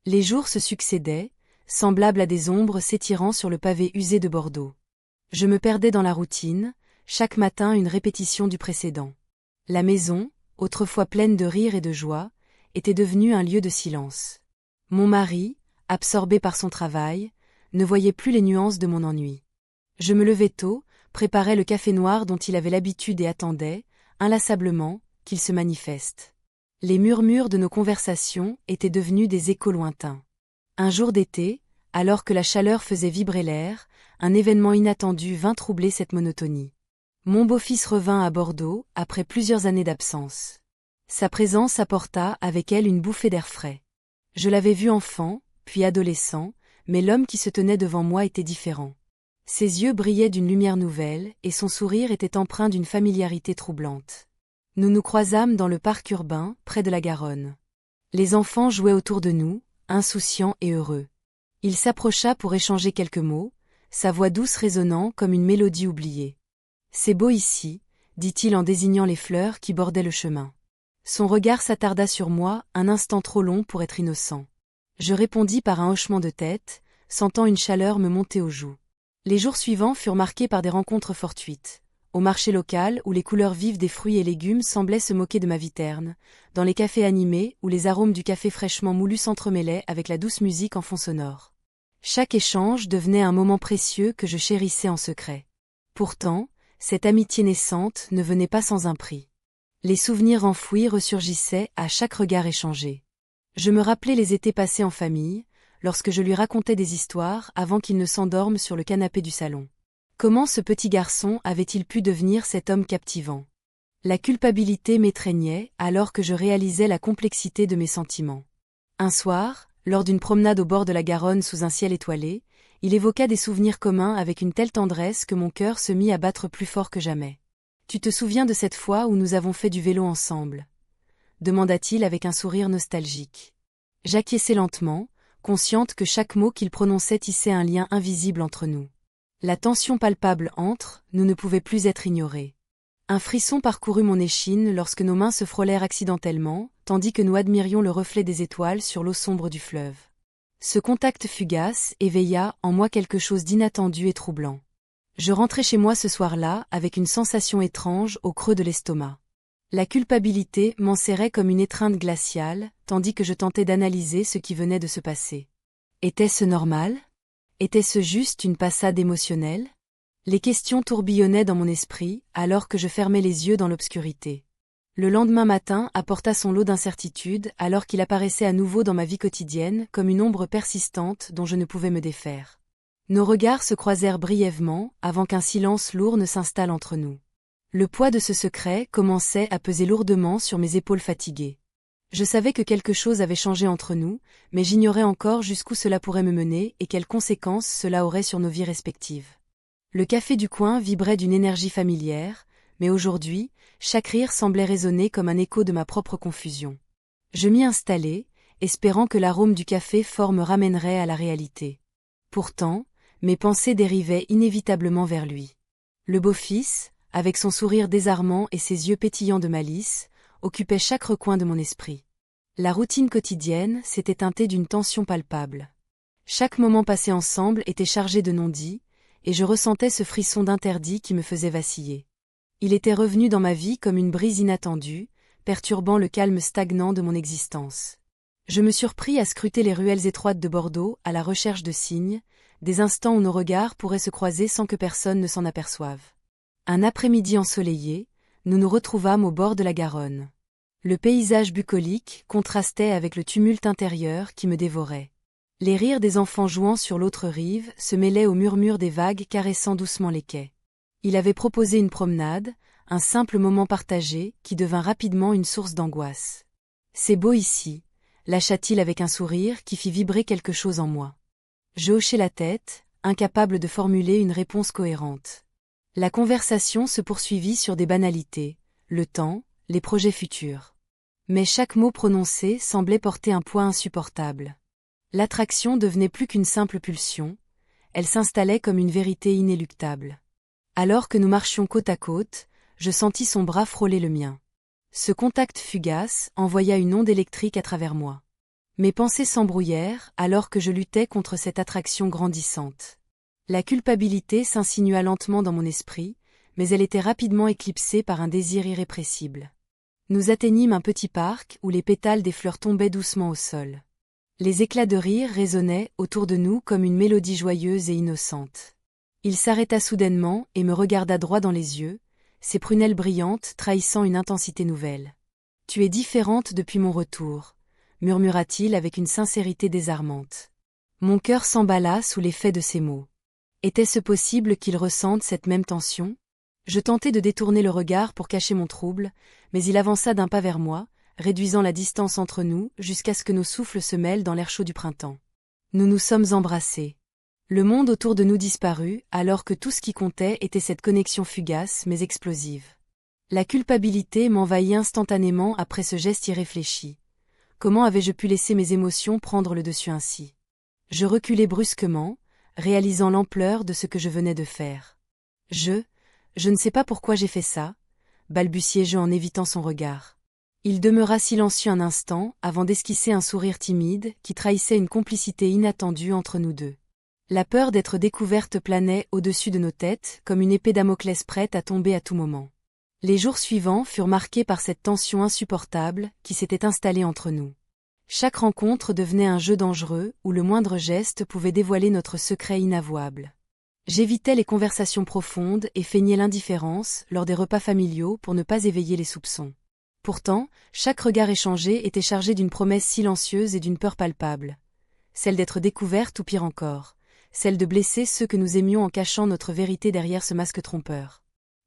Les jours se succédaient, semblables à des ombres s'étirant sur le pavé usé de Bordeaux. Je me perdais dans la routine, chaque matin une répétition du précédent. La maison, autrefois pleine de rire et de joie, était devenue un lieu de silence. Mon mari, absorbé par son travail, ne voyait plus les nuances de mon ennui. Je me levais tôt, préparais le café noir dont il avait l'habitude et attendait, inlassablement, qu'il se manifeste. Les murmures de nos conversations étaient devenus des échos lointains. Un jour d'été, alors que la chaleur faisait vibrer l'air, un événement inattendu vint troubler cette monotonie. Mon beau-fils revint à Bordeaux, après plusieurs années d'absence. Sa présence apporta avec elle une bouffée d'air frais. Je l'avais vu enfant, puis adolescent, mais l'homme qui se tenait devant moi était différent. Ses yeux brillaient d'une lumière nouvelle, et son sourire était empreint d'une familiarité troublante. Nous nous croisâmes dans le parc urbain, près de la Garonne. Les enfants jouaient autour de nous, insouciants et heureux. Il s'approcha pour échanger quelques mots, sa voix douce résonnant comme une mélodie oubliée. « C'est beau ici », dit-il en désignant les fleurs qui bordaient le chemin. Son regard s'attarda sur moi, un instant trop long pour être innocent. Je répondis par un hochement de tête, sentant une chaleur me monter aux joues. Les jours suivants furent marqués par des rencontres fortuites. Au marché local, où les couleurs vives des fruits et légumes semblaient se moquer de ma vie terne, dans les cafés animés, où les arômes du café fraîchement moulu s'entremêlaient avec la douce musique en fond sonore. Chaque échange devenait un moment précieux que je chérissais en secret. Pourtant, cette amitié naissante ne venait pas sans un prix. Les souvenirs enfouis ressurgissaient à chaque regard échangé. Je me rappelais les étés passés en famille, lorsque je lui racontais des histoires avant qu'il ne s'endorme sur le canapé du salon. Comment ce petit garçon avait-il pu devenir cet homme captivant? La culpabilité m'étreignait alors que je réalisais la complexité de mes sentiments. Un soir, lors d'une promenade au bord de la Garonne sous un ciel étoilé, il évoqua des souvenirs communs avec une telle tendresse que mon cœur se mit à battre plus fort que jamais. « Tu te souviens de cette fois où nous avons fait du vélo ensemble ?» demanda-t-il avec un sourire nostalgique. J'acquiesçai lentement, consciente que chaque mot qu'il prononçait tissait un lien invisible entre nous. La tension palpable entre nous ne pouvait plus être ignorée. Un frisson parcourut mon échine lorsque nos mains se frôlèrent accidentellement, tandis que nous admirions le reflet des étoiles sur l'eau sombre du fleuve. Ce contact fugace éveilla en moi quelque chose d'inattendu et troublant. Je rentrai chez moi ce soir-là avec une sensation étrange au creux de l'estomac. La culpabilité m'enserrait comme une étreinte glaciale, tandis que je tentais d'analyser ce qui venait de se passer. Était-ce normal? Était-ce juste une passade émotionnelle? Les questions tourbillonnaient dans mon esprit, alors que je fermais les yeux dans l'obscurité. Le lendemain matin apporta son lot d'incertitudes, alors qu'il apparaissait à nouveau dans ma vie quotidienne comme une ombre persistante dont je ne pouvais me défaire. Nos regards se croisèrent brièvement, avant qu'un silence lourd ne s'installe entre nous. Le poids de ce secret commençait à peser lourdement sur mes épaules fatiguées. Je savais que quelque chose avait changé entre nous, mais j'ignorais encore jusqu'où cela pourrait me mener et quelles conséquences cela aurait sur nos vies respectives. Le café du coin vibrait d'une énergie familière, mais aujourd'hui, chaque rire semblait résonner comme un écho de ma propre confusion. Je m'y installai, espérant que l'arôme du café-fort me ramènerait à la réalité. Pourtant, mes pensées dérivaient inévitablement vers lui. Le beau-fils, avec son sourire désarmant et ses yeux pétillants de malice, occupait chaque recoin de mon esprit. La routine quotidienne s'était teintée d'une tension palpable. Chaque moment passé ensemble était chargé de non-dits, et je ressentais ce frisson d'interdit qui me faisait vaciller. Il était revenu dans ma vie comme une brise inattendue, perturbant le calme stagnant de mon existence. Je me surpris à scruter les ruelles étroites de Bordeaux à la recherche de signes, des instants où nos regards pourraient se croiser sans que personne ne s'en aperçoive. Un après-midi ensoleillé, nous nous retrouvâmes au bord de la Garonne. Le paysage bucolique contrastait avec le tumulte intérieur qui me dévorait. Les rires des enfants jouant sur l'autre rive se mêlaient au murmure des vagues caressant doucement les quais. Il avait proposé une promenade, un simple moment partagé qui devint rapidement une source d'angoisse. « C'est beau ici », lâcha-t-il avec un sourire qui fit vibrer quelque chose en moi. Je hochai la tête, incapable de formuler une réponse cohérente. La conversation se poursuivit sur des banalités, le temps, les projets futurs. Mais chaque mot prononcé semblait porter un poids insupportable. L'attraction devenait plus qu'une simple pulsion, elle s'installait comme une vérité inéluctable. Alors que nous marchions côte à côte, je sentis son bras frôler le mien. Ce contact fugace envoya une onde électrique à travers moi. Mes pensées s'embrouillèrent alors que je luttais contre cette attraction grandissante. La culpabilité s'insinua lentement dans mon esprit, mais elle était rapidement éclipsée par un désir irrépressible. Nous atteignîmes un petit parc où les pétales des fleurs tombaient doucement au sol. Les éclats de rire résonnaient autour de nous comme une mélodie joyeuse et innocente. Il s'arrêta soudainement et me regarda droit dans les yeux, ses prunelles brillantes trahissant une intensité nouvelle. « Tu es différente depuis mon retour », murmura-t-il avec une sincérité désarmante. Mon cœur s'emballa sous l'effet de ces mots. Était-ce possible qu'il ressente cette même tension? Je tentai de détourner le regard pour cacher mon trouble, mais il avança d'un pas vers moi, réduisant la distance entre nous jusqu'à ce que nos souffles se mêlent dans l'air chaud du printemps. Nous nous sommes embrassés. Le monde autour de nous disparut, alors que tout ce qui comptait était cette connexion fugace mais explosive. La culpabilité m'envahit instantanément après ce geste irréfléchi. Comment avais-je pu laisser mes émotions prendre le dessus ainsi? Je reculai brusquement, réalisant l'ampleur de ce que je venais de faire. Je ne sais pas pourquoi j'ai fait ça, balbutiai-je en évitant son regard. Il demeura silencieux un instant avant d'esquisser un sourire timide qui trahissait une complicité inattendue entre nous deux. La peur d'être découverte planait au-dessus de nos têtes comme une épée Damoclès prête à tomber à tout moment. Les jours suivants furent marqués par cette tension insupportable qui s'était installée entre nous. Chaque rencontre devenait un jeu dangereux où le moindre geste pouvait dévoiler notre secret inavouable. J'évitais les conversations profondes et feignais l'indifférence lors des repas familiaux pour ne pas éveiller les soupçons. Pourtant, chaque regard échangé était chargé d'une promesse silencieuse et d'une peur palpable. Celle d'être découverte ou pire encore, celle de blesser ceux que nous aimions en cachant notre vérité derrière ce masque trompeur.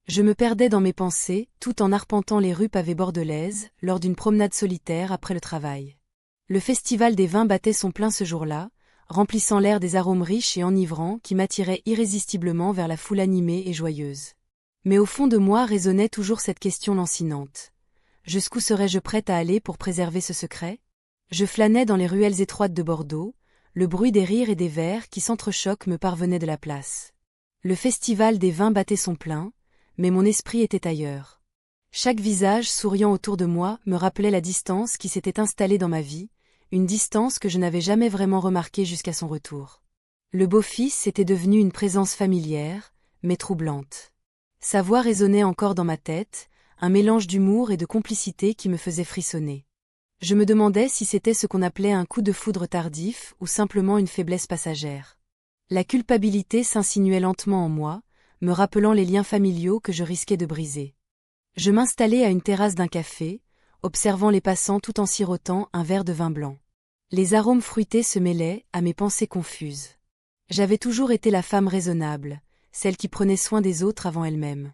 Je me perdais dans mes pensées, tout en arpentant les rues pavées bordelaises, lors d'une promenade solitaire après le travail. Le festival des vins battait son plein ce jour-là, remplissant l'air des arômes riches et enivrants qui m'attiraient irrésistiblement vers la foule animée et joyeuse. Mais au fond de moi résonnait toujours cette question lancinante. Jusqu'où serais-je prête à aller pour préserver ce secret? Je flânais dans les ruelles étroites de Bordeaux, le bruit des rires et des verres qui s'entrechoquent me parvenait de la place. Le festival des vins battait son plein, mais mon esprit était ailleurs. Chaque visage souriant autour de moi me rappelait la distance qui s'était installée dans ma vie, une distance que je n'avais jamais vraiment remarquée jusqu'à son retour. Le beau-fils était devenu une présence familière, mais troublante. Sa voix résonnait encore dans ma tête, un mélange d'humour et de complicité qui me faisait frissonner. Je me demandais si c'était ce qu'on appelait un coup de foudre tardif ou simplement une faiblesse passagère. La culpabilité s'insinuait lentement en moi, me rappelant les liens familiaux que je risquais de briser. Je m'installai à une terrasse d'un café, observant les passants tout en sirotant un verre de vin blanc. Les arômes fruités se mêlaient à mes pensées confuses. J'avais toujours été la femme raisonnable, celle qui prenait soin des autres avant elle-même.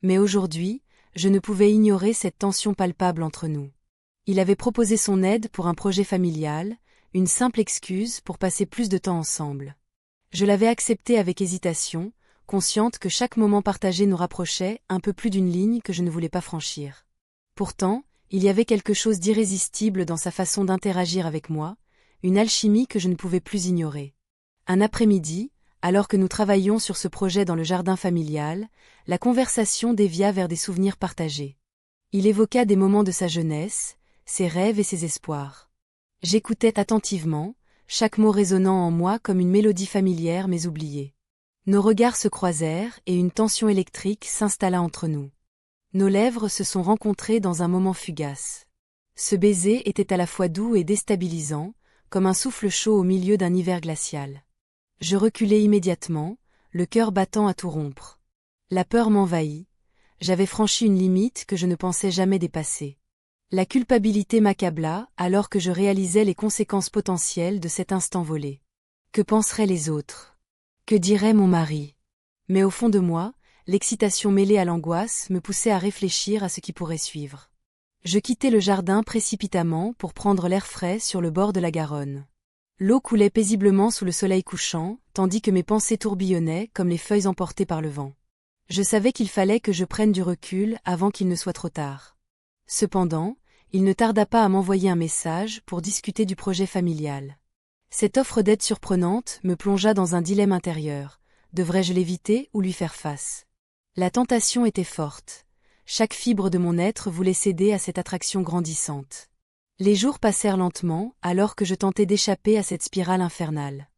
Mais aujourd'hui, je ne pouvais ignorer cette tension palpable entre nous. Il avait proposé son aide pour un projet familial, une simple excuse pour passer plus de temps ensemble. Je l'avais accepté avec hésitation, consciente que chaque moment partagé nous rapprochait un peu plus d'une ligne que je ne voulais pas franchir. Pourtant, il y avait quelque chose d'irrésistible dans sa façon d'interagir avec moi, une alchimie que je ne pouvais plus ignorer. Un après-midi, alors que nous travaillions sur ce projet dans le jardin familial, la conversation dévia vers des souvenirs partagés. Il évoqua des moments de sa jeunesse, ses rêves et ses espoirs. J'écoutais attentivement, chaque mot résonnant en moi comme une mélodie familière mais oubliée. Nos regards se croisèrent et une tension électrique s'installa entre nous. Nos lèvres se sont rencontrées dans un moment fugace. Ce baiser était à la fois doux et déstabilisant, comme un souffle chaud au milieu d'un hiver glacial. Je reculai immédiatement, le cœur battant à tout rompre. La peur m'envahit. J'avais franchi une limite que je ne pensais jamais dépasser. La culpabilité m'accabla alors que je réalisais les conséquences potentielles de cet instant volé. Que penseraient les autres? Que dirait mon mari? Mais au fond de moi, l'excitation mêlée à l'angoisse me poussait à réfléchir à ce qui pourrait suivre. Je quittai le jardin précipitamment pour prendre l'air frais sur le bord de la Garonne. L'eau coulait paisiblement sous le soleil couchant, tandis que mes pensées tourbillonnaient comme les feuilles emportées par le vent. Je savais qu'il fallait que je prenne du recul avant qu'il ne soit trop tard. Cependant, il ne tarda pas à m'envoyer un message pour discuter du projet familial. Cette offre d'aide surprenante me plongea dans un dilemme intérieur. Devrais-je l'éviter ou lui faire face? La tentation était forte. Chaque fibre de mon être voulait céder à cette attraction grandissante. Les jours passèrent lentement, alors que je tentais d'échapper à cette spirale infernale.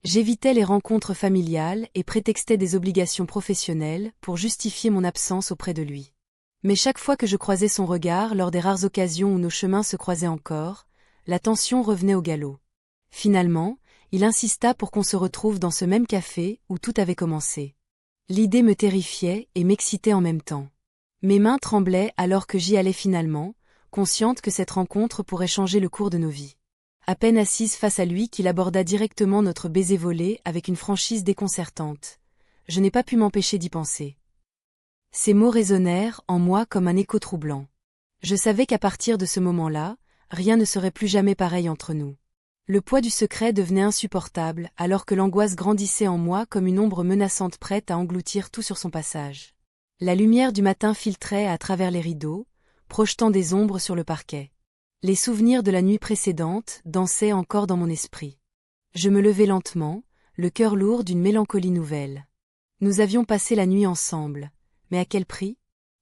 J'évitais les rencontres familiales et prétextais des obligations professionnelles pour justifier mon absence auprès de lui. Mais chaque fois que je croisais son regard lors des rares occasions où nos chemins se croisaient encore, la tension revenait au galop. Finalement, il insista pour qu'on se retrouve dans ce même café où tout avait commencé. L'idée me terrifiait et m'excitait en même temps. Mes mains tremblaient alors que j'y allais finalement, consciente que cette rencontre pourrait changer le cours de nos vies. À peine assise face à lui qu'il aborda directement notre baiser volé avec une franchise déconcertante. Je n'ai pas pu m'empêcher d'y penser. Ces mots résonnèrent en moi comme un écho troublant. Je savais qu'à partir de ce moment-là, rien ne serait plus jamais pareil entre nous. Le poids du secret devenait insupportable alors que l'angoisse grandissait en moi comme une ombre menaçante prête à engloutir tout sur son passage. La lumière du matin filtrait à travers les rideaux, projetant des ombres sur le parquet. Les souvenirs de la nuit précédente dansaient encore dans mon esprit. Je me levai lentement, le cœur lourd d'une mélancolie nouvelle. Nous avions passé la nuit ensemble, mais à quel prix?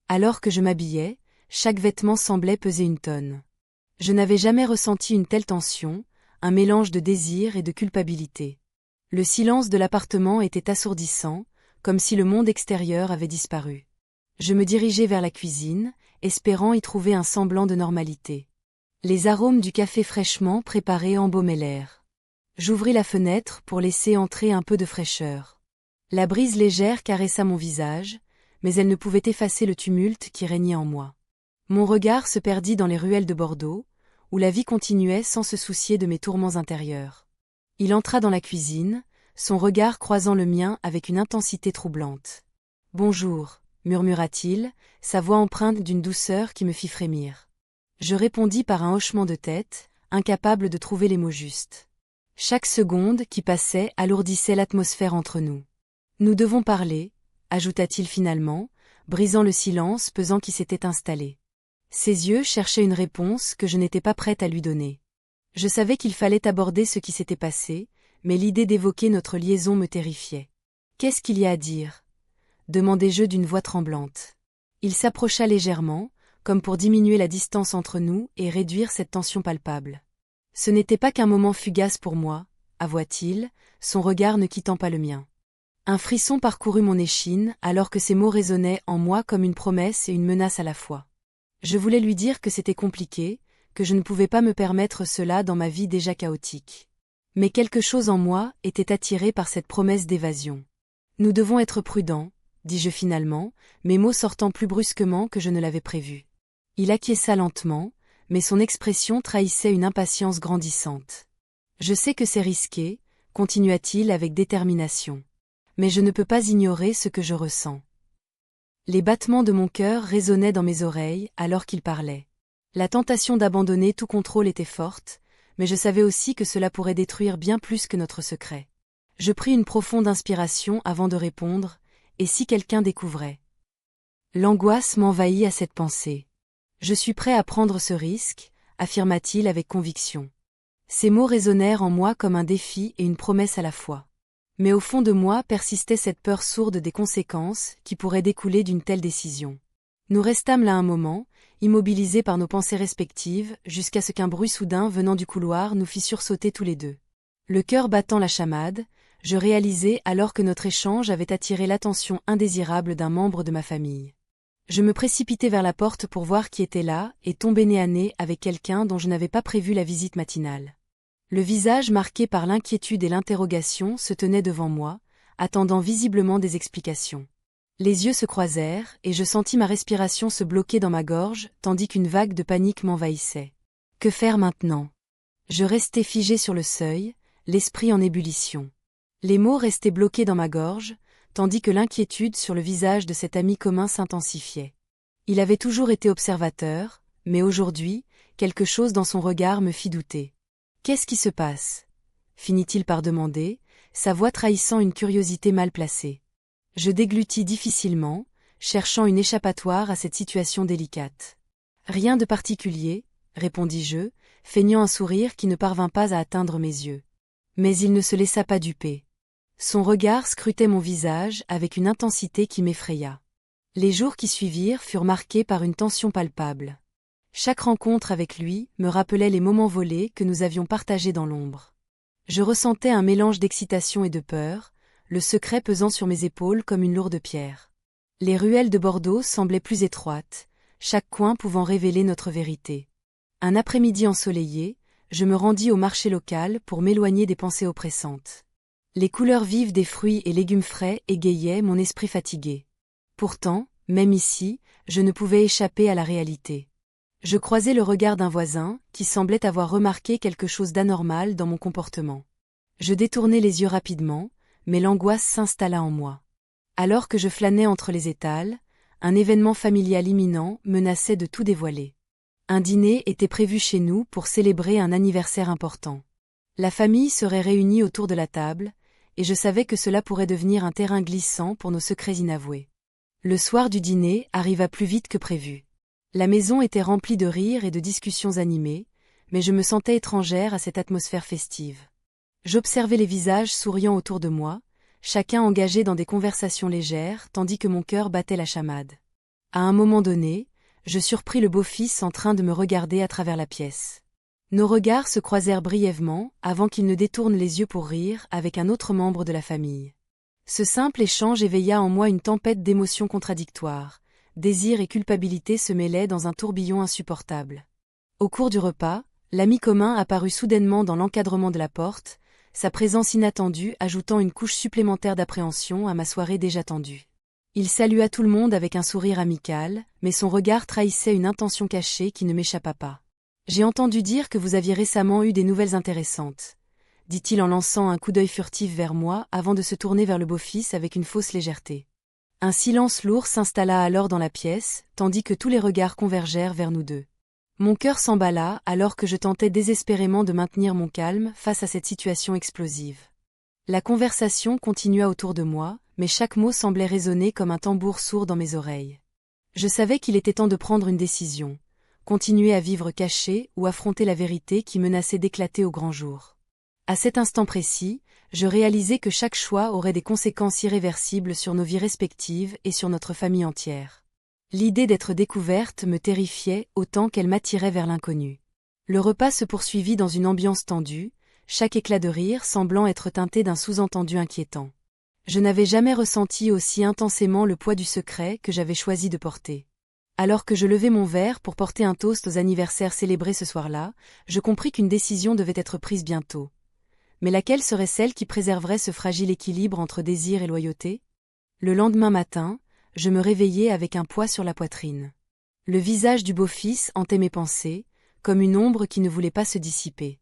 Alors que je m'habillais, chaque vêtement semblait peser une tonne. Je n'avais jamais ressenti une telle tension, un mélange de désir et de culpabilité. Le silence de l'appartement était assourdissant, comme si le monde extérieur avait disparu. Je me dirigeai vers la cuisine, espérant y trouver un semblant de normalité. Les arômes du café fraîchement préparé embaumaient l'air. J'ouvris la fenêtre pour laisser entrer un peu de fraîcheur. La brise légère caressa mon visage, mais elle ne pouvait effacer le tumulte qui régnait en moi. Mon regard se perdit dans les ruelles de Bordeaux, où la vie continuait sans se soucier de mes tourments intérieurs. Il entra dans la cuisine, son regard croisant le mien avec une intensité troublante. « Bonjour », murmura-t-il, sa voix empreinte d'une douceur qui me fit frémir. Je répondis par un hochement de tête, incapable de trouver les mots justes. Chaque seconde qui passait alourdissait l'atmosphère entre nous. « Nous devons parler », ajouta-t-il finalement, brisant le silence pesant qui s'était installé. Ses yeux cherchaient une réponse que je n'étais pas prête à lui donner. Je savais qu'il fallait aborder ce qui s'était passé, mais l'idée d'évoquer notre liaison me terrifiait. « Qu'est-ce qu'il y a à dire ?» demandai-je d'une voix tremblante. Il s'approcha légèrement, comme pour diminuer la distance entre nous et réduire cette tension palpable. « Ce n'était pas qu'un moment fugace pour moi, avoua-t-il, son regard ne quittant pas le mien. Un frisson parcourut mon échine alors que ces mots résonnaient en moi comme une promesse et une menace à la fois. Je voulais lui dire que c'était compliqué, que je ne pouvais pas me permettre cela dans ma vie déjà chaotique. Mais quelque chose en moi était attiré par cette promesse d'évasion. « Nous devons être prudents », dis-je finalement, mes mots sortant plus brusquement que je ne l'avais prévu. Il acquiesça lentement, mais son expression trahissait une impatience grandissante. « Je sais que c'est risqué », continua-t-il avec détermination. « Mais je ne peux pas ignorer ce que je ressens. » Les battements de mon cœur résonnaient dans mes oreilles alors qu'il parlait. La tentation d'abandonner tout contrôle était forte, mais je savais aussi que cela pourrait détruire bien plus que notre secret. Je pris une profonde inspiration avant de répondre, et si quelqu'un découvrait? L'angoisse m'envahit à cette pensée. Je suis prêt à prendre ce risque, affirma-t-il avec conviction. Ces mots résonnèrent en moi comme un défi et une promesse à la fois. Mais au fond de moi persistait cette peur sourde des conséquences qui pourraient découler d'une telle décision. Nous restâmes là un moment, immobilisés par nos pensées respectives, jusqu'à ce qu'un bruit soudain venant du couloir nous fit sursauter tous les deux. Le cœur battant la chamade, je réalisai alors que notre échange avait attiré l'attention indésirable d'un membre de ma famille. Je me précipitai vers la porte pour voir qui était là et tombai nez à nez avec quelqu'un dont je n'avais pas prévu la visite matinale. Le visage marqué par l'inquiétude et l'interrogation se tenait devant moi, attendant visiblement des explications. Les yeux se croisèrent et je sentis ma respiration se bloquer dans ma gorge tandis qu'une vague de panique m'envahissait. Que faire maintenant? Je restai figé sur le seuil, l'esprit en ébullition. Les mots restaient bloqués dans ma gorge, tandis que l'inquiétude sur le visage de cet ami commun s'intensifiait. Il avait toujours été observateur, mais aujourd'hui, quelque chose dans son regard me fit douter. « Qu'est-ce qui se passe ?» finit-il par demander, sa voix trahissant une curiosité mal placée. Je déglutis difficilement, cherchant une échappatoire à cette situation délicate. « Rien de particulier », répondis-je, feignant un sourire qui ne parvint pas à atteindre mes yeux. Mais il ne se laissa pas duper. Son regard scrutait mon visage avec une intensité qui m'effraya. Les jours qui suivirent furent marqués par une tension palpable. Chaque rencontre avec lui me rappelait les moments volés que nous avions partagés dans l'ombre. Je ressentais un mélange d'excitation et de peur, le secret pesant sur mes épaules comme une lourde pierre. Les ruelles de Bordeaux semblaient plus étroites, chaque coin pouvant révéler notre vérité. Un après-midi ensoleillé, je me rendis au marché local pour m'éloigner des pensées oppressantes. Les couleurs vives des fruits et légumes frais égayaient mon esprit fatigué. Pourtant, même ici, je ne pouvais échapper à la réalité. Je croisai le regard d'un voisin, qui semblait avoir remarqué quelque chose d'anormal dans mon comportement. Je détournai les yeux rapidement, mais l'angoisse s'installa en moi. Alors que je flânais entre les étals, un événement familial imminent menaçait de tout dévoiler. Un dîner était prévu chez nous pour célébrer un anniversaire important. La famille serait réunie autour de la table, et je savais que cela pourrait devenir un terrain glissant pour nos secrets inavoués. Le soir du dîner arriva plus vite que prévu. La maison était remplie de rires et de discussions animées, mais je me sentais étrangère à cette atmosphère festive. J'observais les visages souriants autour de moi, chacun engagé dans des conversations légères tandis que mon cœur battait la chamade. À un moment donné, je surpris le beau-fils en train de me regarder à travers la pièce. Nos regards se croisèrent brièvement avant qu'il ne détourne les yeux pour rire avec un autre membre de la famille. Ce simple échange éveilla en moi une tempête d'émotions contradictoires. Désir et culpabilité se mêlaient dans un tourbillon insupportable. Au cours du repas, l'ami commun apparut soudainement dans l'encadrement de la porte, sa présence inattendue ajoutant une couche supplémentaire d'appréhension à ma soirée déjà tendue. Il salua tout le monde avec un sourire amical, mais son regard trahissait une intention cachée qui ne m'échappa pas. « J'ai entendu dire que vous aviez récemment eu des nouvelles intéressantes, » dit-il en lançant un coup d'œil furtif vers moi avant de se tourner vers le beau-fils avec une fausse légèreté. Un silence lourd s'installa alors dans la pièce, tandis que tous les regards convergèrent vers nous deux. Mon cœur s'emballa alors que je tentais désespérément de maintenir mon calme face à cette situation explosive. La conversation continua autour de moi, mais chaque mot semblait résonner comme un tambour sourd dans mes oreilles. Je savais qu'il était temps de prendre une décision, continuer à vivre caché ou affronter la vérité qui menaçait d'éclater au grand jour. À cet instant précis, je réalisais que chaque choix aurait des conséquences irréversibles sur nos vies respectives et sur notre famille entière. L'idée d'être découverte me terrifiait autant qu'elle m'attirait vers l'inconnu. Le repas se poursuivit dans une ambiance tendue, chaque éclat de rire semblant être teinté d'un sous-entendu inquiétant. Je n'avais jamais ressenti aussi intensément le poids du secret que j'avais choisi de porter. Alors que je levai mon verre pour porter un toast aux anniversaires célébrés ce soir-là, je compris qu'une décision devait être prise bientôt. Mais laquelle serait celle qui préserverait ce fragile équilibre entre désir et loyauté? Le lendemain matin, je me réveillai avec un poids sur la poitrine. Le visage du beau-fils hantait mes pensées, comme une ombre qui ne voulait pas se dissiper.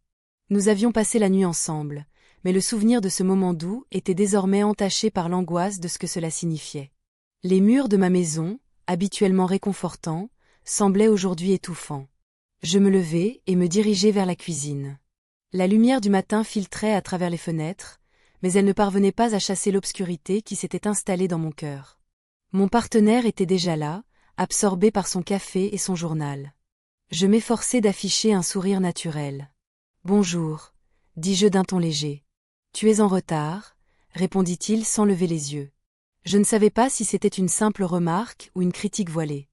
Nous avions passé la nuit ensemble, mais le souvenir de ce moment doux était désormais entaché par l'angoisse de ce que cela signifiait. Les murs de ma maison, habituellement réconfortants, semblaient aujourd'hui étouffants. Je me levai et me dirigeai vers la cuisine. La lumière du matin filtrait à travers les fenêtres, mais elle ne parvenait pas à chasser l'obscurité qui s'était installée dans mon cœur. Mon partenaire était déjà là, absorbé par son café et son journal. Je m'efforçai d'afficher un sourire naturel. « Bonjour », dis-je d'un ton léger. « Tu es en retard », répondit-il sans lever les yeux. Je ne savais pas si c'était une simple remarque ou une critique voilée.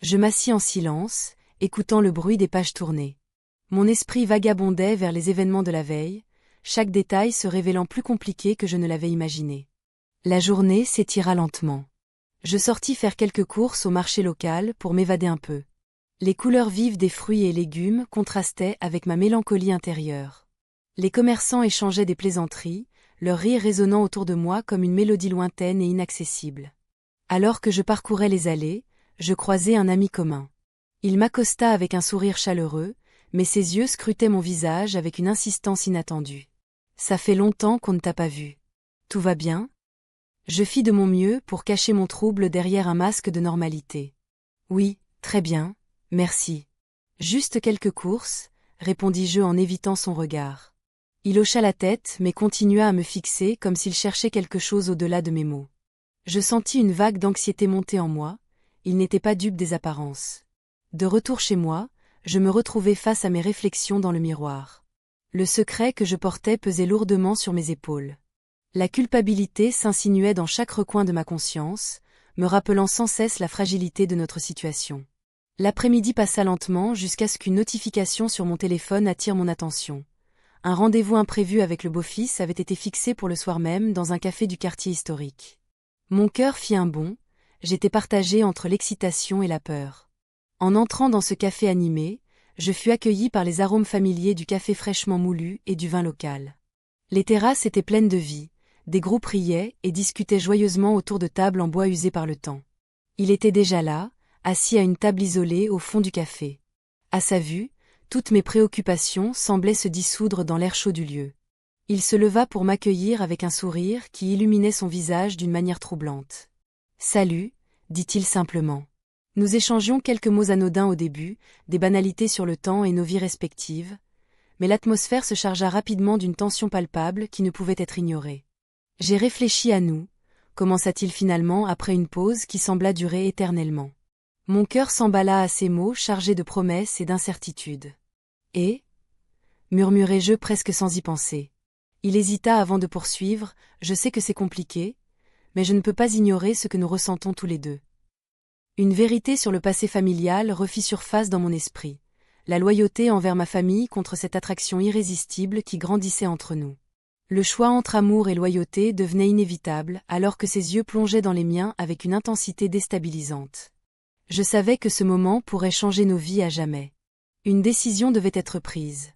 Je m'assis en silence, écoutant le bruit des pages tournées. Mon esprit vagabondait vers les événements de la veille, chaque détail se révélant plus compliqué que je ne l'avais imaginé. La journée s'étira lentement. Je sortis faire quelques courses au marché local pour m'évader un peu. Les couleurs vives des fruits et légumes contrastaient avec ma mélancolie intérieure. Les commerçants échangeaient des plaisanteries, leur rire résonnant autour de moi comme une mélodie lointaine et inaccessible. Alors que je parcourais les allées, je croisai un ami commun. Il m'accosta avec un sourire chaleureux, mais ses yeux scrutaient mon visage avec une insistance inattendue. « Ça fait longtemps qu'on ne t'a pas vu. Tout va bien ?» Je fis de mon mieux pour cacher mon trouble derrière un masque de normalité. « Oui, très bien, merci. Juste quelques courses, » répondis-je en évitant son regard. Il hocha la tête mais continua à me fixer comme s'il cherchait quelque chose au-delà de mes mots. Je sentis une vague d'anxiété monter en moi, il n'était pas dupe des apparences. De retour chez moi, je me retrouvai face à mes réflexions dans le miroir. Le secret que je portais pesait lourdement sur mes épaules. La culpabilité s'insinuait dans chaque recoin de ma conscience, me rappelant sans cesse la fragilité de notre situation. L'après-midi passa lentement jusqu'à ce qu'une notification sur mon téléphone attire mon attention. Un rendez-vous imprévu avec le beau-fils avait été fixé pour le soir même dans un café du quartier historique. Mon cœur fit un bond, j'étais partagée entre l'excitation et la peur. En entrant dans ce café animé, je fus accueillie par les arômes familiers du café fraîchement moulu et du vin local. Les terrasses étaient pleines de vie, des groupes riaient et discutaient joyeusement autour de tables en bois usées par le temps. Il était déjà là, assis à une table isolée au fond du café. À sa vue, toutes mes préoccupations semblaient se dissoudre dans l'air chaud du lieu. Il se leva pour m'accueillir avec un sourire qui illuminait son visage d'une manière troublante. « Salut », dit-il simplement. Nous échangions quelques mots anodins au début, des banalités sur le temps et nos vies respectives, mais l'atmosphère se chargea rapidement d'une tension palpable qui ne pouvait être ignorée. J'ai réfléchi à nous, commença-t-il finalement après une pause qui sembla durer éternellement. Mon cœur s'emballa à ces mots chargés de promesses et d'incertitudes. « Et » murmurai-je presque sans y penser. Il hésita avant de poursuivre, « Je sais que c'est compliqué, mais je ne peux pas ignorer ce que nous ressentons tous les deux. » Une vérité sur le passé familial refit surface dans mon esprit. La loyauté envers ma famille contre cette attraction irrésistible qui grandissait entre nous. Le choix entre amour et loyauté devenait inévitable alors que ses yeux plongeaient dans les miens avec une intensité déstabilisante. Je savais que ce moment pourrait changer nos vies à jamais. Une décision devait être prise.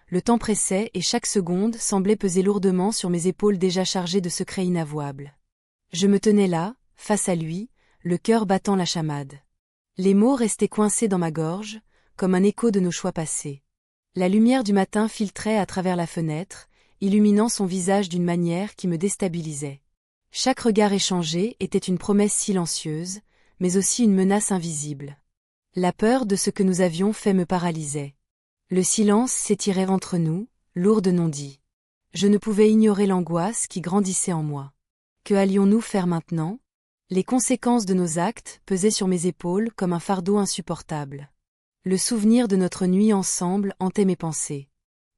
Le temps pressait et chaque seconde semblait peser lourdement sur mes épaules déjà chargées de secrets inavouables. Je me tenais là, face à lui, le cœur battant la chamade. Les mots restaient coincés dans ma gorge, comme un écho de nos choix passés. La lumière du matin filtrait à travers la fenêtre, illuminant son visage d'une manière qui me déstabilisait. Chaque regard échangé était une promesse silencieuse, mais aussi une menace invisible. La peur de ce que nous avions fait me paralysait. Le silence s'étirait entre nous, lourd de non-dits. Je ne pouvais ignorer l'angoisse qui grandissait en moi. Que allions-nous faire maintenant ? Les conséquences de nos actes pesaient sur mes épaules comme un fardeau insupportable. Le souvenir de notre nuit ensemble hantait mes pensées.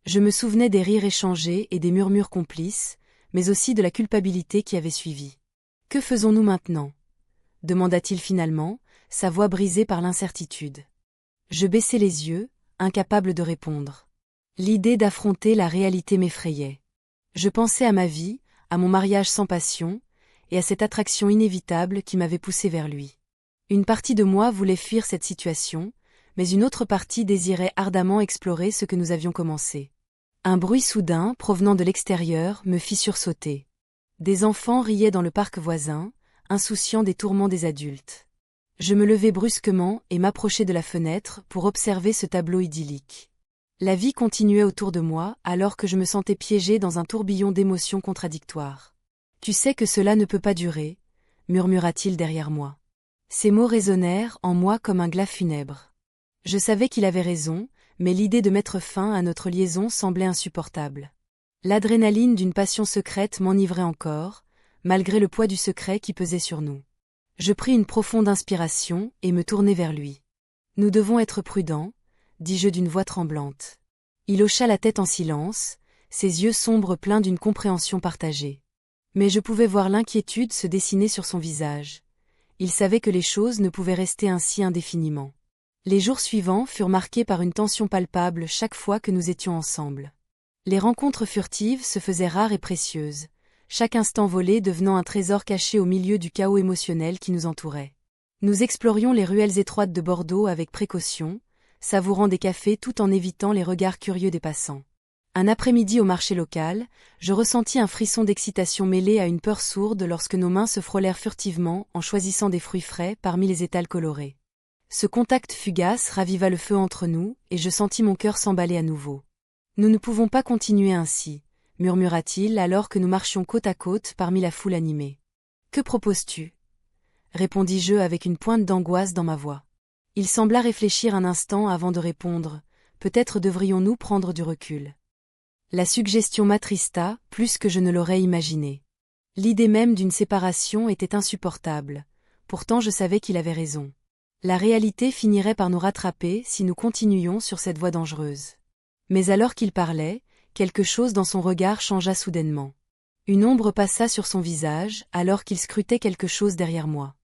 Je me souvenais des rires échangés et des murmures complices, mais aussi de la culpabilité qui avait suivi. « Que faisons-nous maintenant ?» demanda-t-il finalement, sa voix brisée par l'incertitude. Je baissai les yeux, incapable de répondre. L'idée d'affronter la réalité m'effrayait. Je pensais à ma vie, à mon mariage sans passion, et à cette attraction inévitable qui m'avait poussé vers lui. Une partie de moi voulait fuir cette situation, mais une autre partie désirait ardemment explorer ce que nous avions commencé. Un bruit soudain, provenant de l'extérieur, me fit sursauter. Des enfants riaient dans le parc voisin, insouciants des tourments des adultes. Je me levai brusquement et m'approchai de la fenêtre pour observer ce tableau idyllique. La vie continuait autour de moi alors que je me sentais piégée dans un tourbillon d'émotions contradictoires. « Tu sais que cela ne peut pas durer » murmura-t-il derrière moi. Ces mots résonnèrent en moi comme un glas funèbre. Je savais qu'il avait raison, mais l'idée de mettre fin à notre liaison semblait insupportable. L'adrénaline d'une passion secrète m'enivrait encore, malgré le poids du secret qui pesait sur nous. Je pris une profonde inspiration et me tournai vers lui. « Nous devons être prudents » dis-je d'une voix tremblante. Il hocha la tête en silence, ses yeux sombres pleins d'une compréhension partagée. Mais je pouvais voir l'inquiétude se dessiner sur son visage. Il savait que les choses ne pouvaient rester ainsi indéfiniment. Les jours suivants furent marqués par une tension palpable chaque fois que nous étions ensemble. Les rencontres furtives se faisaient rares et précieuses, chaque instant volé devenant un trésor caché au milieu du chaos émotionnel qui nous entourait. Nous explorions les ruelles étroites de Bordeaux avec précaution, savourant des cafés tout en évitant les regards curieux des passants. Un après-midi au marché local, je ressentis un frisson d'excitation mêlé à une peur sourde lorsque nos mains se frôlèrent furtivement en choisissant des fruits frais parmi les étals colorés. Ce contact fugace raviva le feu entre nous et je sentis mon cœur s'emballer à nouveau. « Nous ne pouvons pas continuer ainsi » murmura-t-il alors que nous marchions côte à côte parmi la foule animée. « Que proposes-tu » répondis-je avec une pointe d'angoisse dans ma voix. Il sembla réfléchir un instant avant de répondre « Peut-être devrions-nous prendre du recul ». La suggestion m'attrista plus que je ne l'aurais imaginé. L'idée même d'une séparation était insupportable, pourtant je savais qu'il avait raison. La réalité finirait par nous rattraper si nous continuions sur cette voie dangereuse. Mais alors qu'il parlait, quelque chose dans son regard changea soudainement. Une ombre passa sur son visage alors qu'il scrutait quelque chose derrière moi.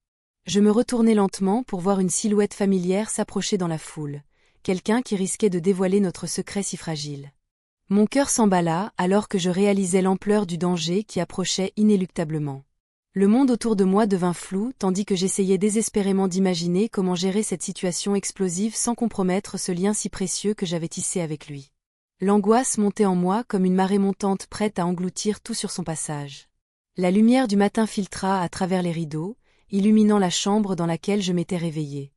Je me retournai lentement pour voir une silhouette familière s'approcher dans la foule, quelqu'un qui risquait de dévoiler notre secret si fragile. Mon cœur s'emballa alors que je réalisais l'ampleur du danger qui approchait inéluctablement. Le monde autour de moi devint flou tandis que j'essayais désespérément d'imaginer comment gérer cette situation explosive sans compromettre ce lien si précieux que j'avais tissé avec lui. L'angoisse montait en moi comme une marée montante prête à engloutir tout sur son passage. La lumière du matin filtra à travers les rideaux, illuminant la chambre dans laquelle je m'étais réveillée.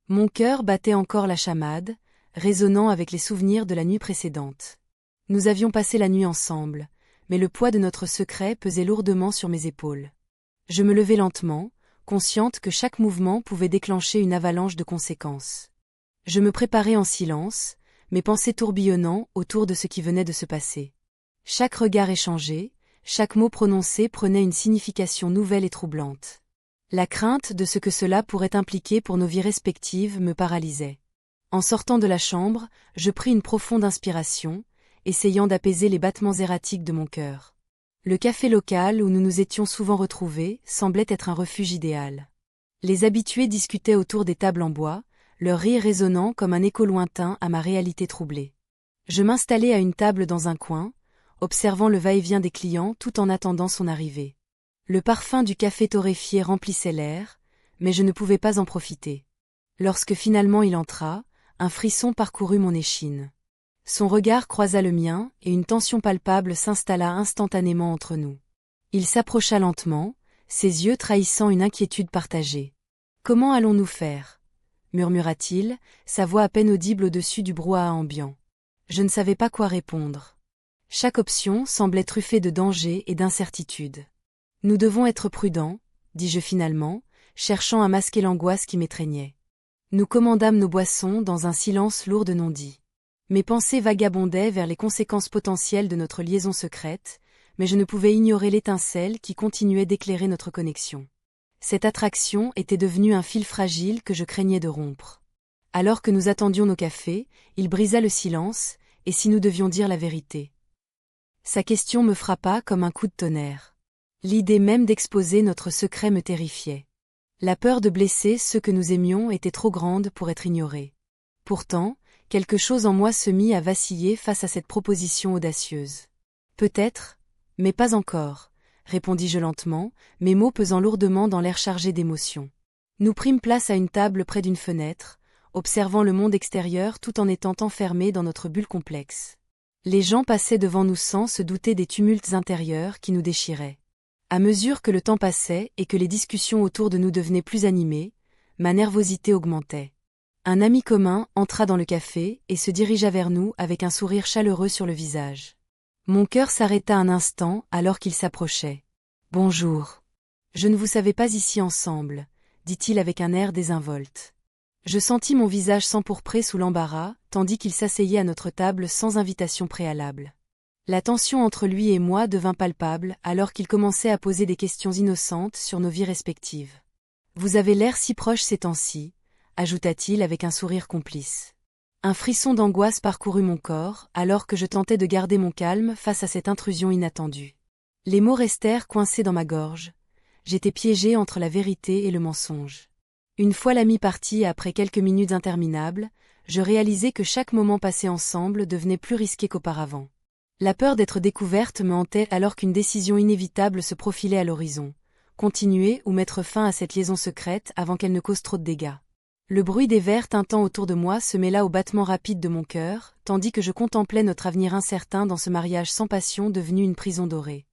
Mon cœur battait encore la chamade, résonnant avec les souvenirs de la nuit précédente. Nous avions passé la nuit ensemble, mais le poids de notre secret pesait lourdement sur mes épaules. Je me levai lentement, consciente que chaque mouvement pouvait déclencher une avalanche de conséquences. Je me préparais en silence, mes pensées tourbillonnant autour de ce qui venait de se passer. Chaque regard échangé, chaque mot prononcé prenait une signification nouvelle et troublante. La crainte de ce que cela pourrait impliquer pour nos vies respectives me paralysait. En sortant de la chambre, je pris une profonde inspiration, essayant d'apaiser les battements erratiques de mon cœur. Le café local où nous nous étions souvent retrouvés semblait être un refuge idéal. Les habitués discutaient autour des tables en bois, leur rire résonnant comme un écho lointain à ma réalité troublée. Je m'installai à une table dans un coin, observant le va-et-vient des clients tout en attendant son arrivée. Le parfum du café torréfié remplissait l'air, mais je ne pouvais pas en profiter. Lorsque finalement il entra, un frisson parcourut mon échine. Son regard croisa le mien et une tension palpable s'installa instantanément entre nous. Il s'approcha lentement, ses yeux trahissant une inquiétude partagée. « Comment allons-nous faire » murmura-t-il, sa voix à peine audible au-dessus du brouhaha ambiant. Je ne savais pas quoi répondre. Chaque option semblait truffée de dangers et d'incertitudes. « Nous devons être prudents, dis-je finalement, cherchant à masquer l'angoisse qui m'étreignait. Nous commandâmes nos boissons dans un silence lourd de non-dits. Mes pensées vagabondaient vers les conséquences potentielles de notre liaison secrète, mais je ne pouvais ignorer l'étincelle qui continuait d'éclairer notre connexion. Cette attraction était devenue un fil fragile que je craignais de rompre. Alors que nous attendions nos cafés, il brisa le silence, et si nous devions dire la vérité. Sa question me frappa comme un coup de tonnerre. L'idée même d'exposer notre secret me terrifiait. La peur de blesser ceux que nous aimions était trop grande pour être ignorée. Pourtant, quelque chose en moi se mit à vaciller face à cette proposition audacieuse. Peut-être, mais pas encore, répondis-je lentement, mes mots pesant lourdement dans l'air chargé d'émotion. Nous prîmes place à une table près d'une fenêtre, observant le monde extérieur tout en étant enfermés dans notre bulle complexe. Les gens passaient devant nous sans se douter des tumultes intérieurs qui nous déchiraient. À mesure que le temps passait et que les discussions autour de nous devenaient plus animées, ma nervosité augmentait. Un ami commun entra dans le café et se dirigea vers nous avec un sourire chaleureux sur le visage. Mon cœur s'arrêta un instant alors qu'il s'approchait. « Bonjour. Je ne vous savais pas ici ensemble, » dit-il avec un air désinvolte. Je sentis mon visage s'empourprer sous l'embarras, tandis qu'il s'asseyait à notre table sans invitation préalable. La tension entre lui et moi devint palpable alors qu'il commençait à poser des questions innocentes sur nos vies respectives. « Vous avez l'air si proche ces temps-ci, » ajouta-t-il avec un sourire complice. Un frisson d'angoisse parcourut mon corps alors que je tentais de garder mon calme face à cette intrusion inattendue. Les mots restèrent coincés dans ma gorge. J'étais piégée entre la vérité et le mensonge. Une fois l'ami parti après quelques minutes interminables, je réalisai que chaque moment passé ensemble devenait plus risqué qu'auparavant. La peur d'être découverte me hantait alors qu'une décision inévitable se profilait à l'horizon. Continuer ou mettre fin à cette liaison secrète avant qu'elle ne cause trop de dégâts. Le bruit des verres tintant autour de moi se mêla au battement rapide de mon cœur, tandis que je contemplais notre avenir incertain dans ce mariage sans passion devenu une prison dorée.